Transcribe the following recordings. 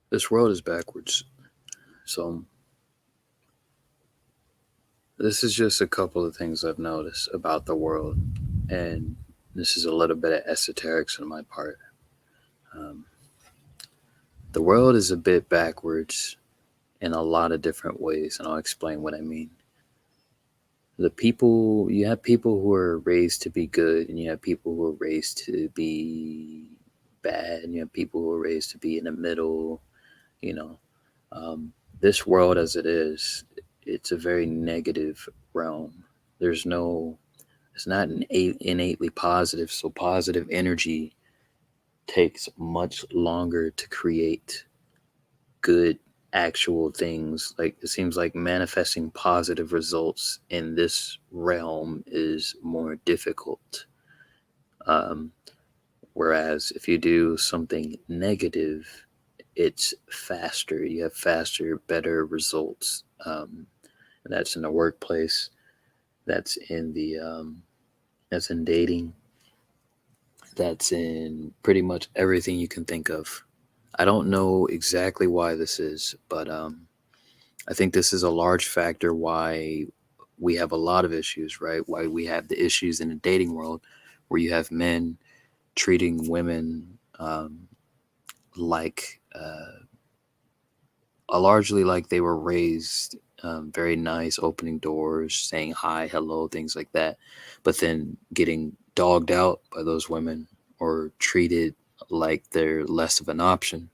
This world is backwards. So, this is just a couple of things I've noticed about the world. And this is a little bit of esoterics on my part. Um, the world is a bit backwards in a lot of different ways, and I'll explain what I mean. You have people who are raised to be good, and you have people who are raised to be bad, and you have people who are raised to be in the middle. You know, um, this world as it is, it's a very negative realm. There's no, it's not innately positive. So positive energy takes much longer to create good actual things. Like it seems like manifesting positive results in this realm is more difficult. Um, Whereas if you do something negative, it's faster. You have faster, better results. And that's in the workplace. That's in that's in dating. That's in pretty much everything you can think of. I don't know exactly why this is, but I think this is a large factor why we have a lot of issues, right? Why we have the issues in the dating world where you have men treating women um, like largely like they were raised very nice, opening doors, saying hi, hello, things like that, but then getting dogged out by those women or treated like they're less of an option.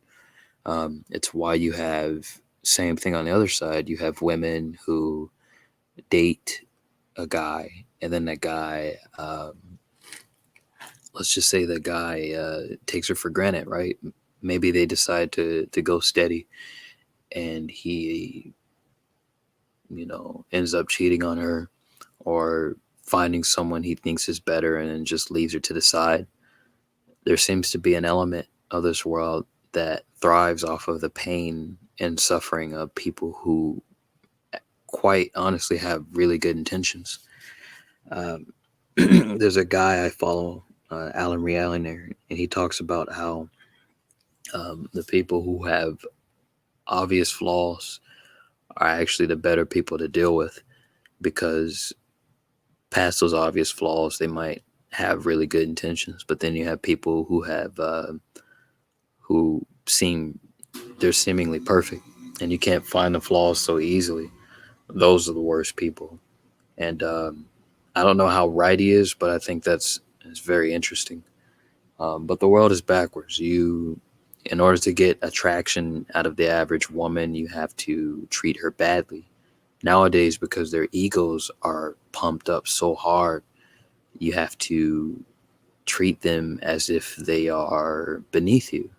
It's why you have same thing on the other side. You have women who date a guy, and then that guy, let's just say the guy takes her for granted, right? Maybe they decide to go steady, and he, ends up cheating on her or finding someone he thinks is better and then just leaves her to the side. There seems to be an element of this world that thrives off of the pain and suffering of people who quite honestly have really good intentions. Um, there's a guy I follow, Alan Realiner, and he talks about how the people who have obvious flaws are actually the better people to deal with because past those obvious flaws, they might have really good intentions, but then you have people who seem they're seemingly perfect, and you can't find the flaws so easily. Those are the worst people, and I don't know how right he is, but I think that's very interesting. But the world is backwards. In order to get attraction out of the average woman, you have to treat her badly. Nowadays, because their egos are pumped up so hard, you have to treat them as if they are beneath you.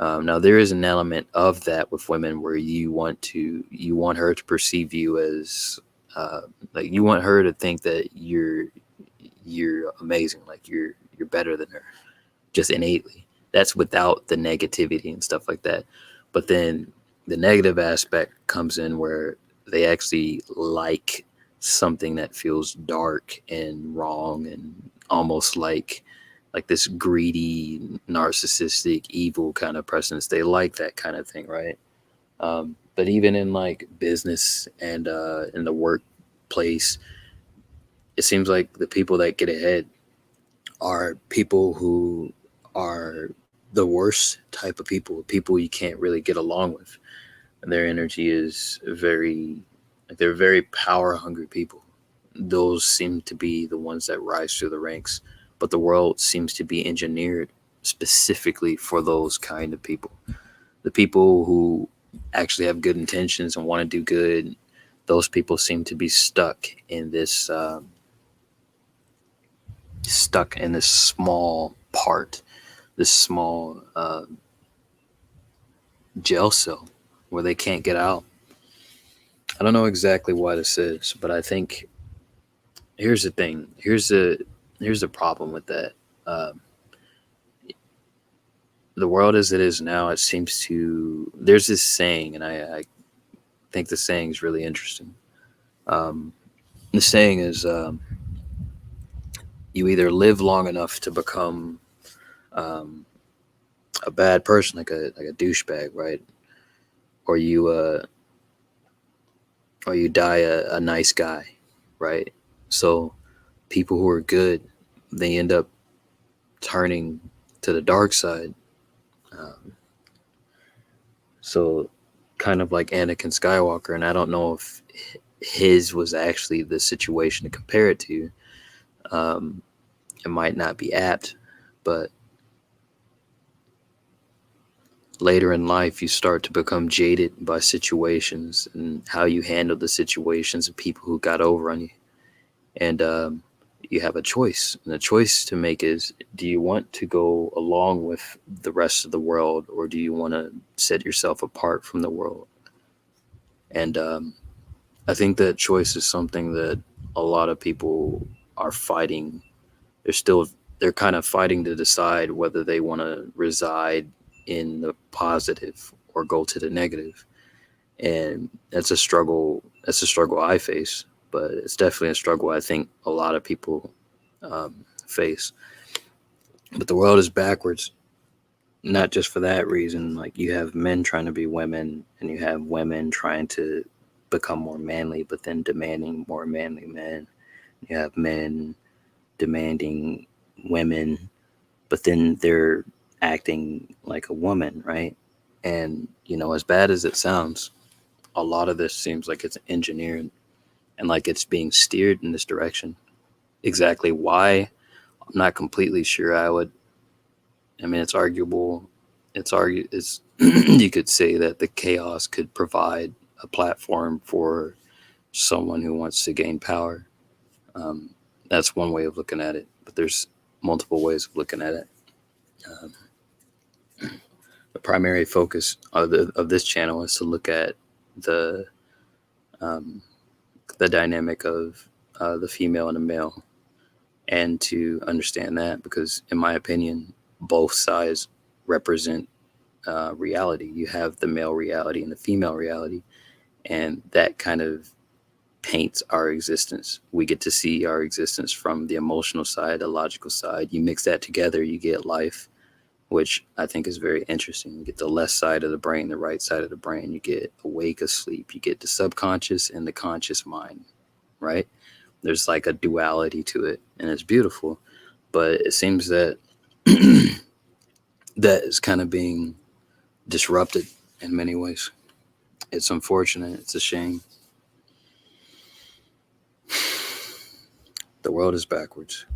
Now, there is an element of that with women where you want her to perceive you as uh, like you want her to think that you're amazing, like you're better than her, just innately. That's without the negativity and stuff like that. But then the negative aspect comes in where they actually like something that feels dark and wrong and almost like this greedy, narcissistic, evil kind of presence. They like that kind of thing, right? But even in like business and in the workplace, it seems like the people that get ahead are people who are the worst type of people, people you can't really get along with. And their energy is they're very power hungry people. Those seem to be the ones that rise through the ranks, but the world seems to be engineered specifically for those kind of people. The people who actually have good intentions and want to do good, those people seem to be in this stuck in this small part, this small jail cell where they can't get out. I don't know exactly why this is, but I think here's the thing. Here's the problem with that. Uh, the world as it is now, it seems to. There's this saying, and I think the saying is really interesting. Um, the saying is, you either live long enough to become um, a bad person, like a douchebag, right? or you die a nice guy, right? So people who are good, they end up turning to the dark side. Um, so kind of like Anakin Skywalker, and I don't know if his was actually the situation to compare it to. Um, it might not be apt, but later in life, you start to become jaded by situations and how you handle the situations and people who got over on you. And you have a choice. And the choice to make is, do you want to go along with the rest of the world, or do you want to set yourself apart from the world? And I think that choice is something that a lot of people are fighting. They're still they're kind of fighting to decide whether they want to reside in the positive or go to the negative. And that's a struggle I face, but it's definitely a struggle I think a lot of people face. But the world is backwards, not just for that reason. Like, you have men trying to be women, and you have women trying to become more manly, but then demanding more manly men. You have men demanding women, but then they're acting like a woman, right? And, as bad as it sounds, a lot of this seems like it's engineered and like it's being steered in this direction. Exactly why, I'm not completely sure. I mean, it's arguable. It's you could say that the chaos could provide a platform for someone who wants to gain power. Um, that's one way of looking at it, but there's multiple ways of looking at it. Um, the primary focus of this channel is to look at the um, the dynamic of the female and the male, and to understand that, because in my opinion, both sides represent reality. You have the male reality and the female reality, and that kind of paints our existence. We get to see our existence from the emotional side, the logical side. You mix that together, you get life, which I think is very interesting. You get the left side of the brain, the right side of the brain. You get awake, asleep. You get the subconscious and the conscious mind, right? There's like a duality to it, and it's beautiful. But it seems that that is kind of being disrupted in many ways. It's unfortunate. It's a shame. The world is backwards.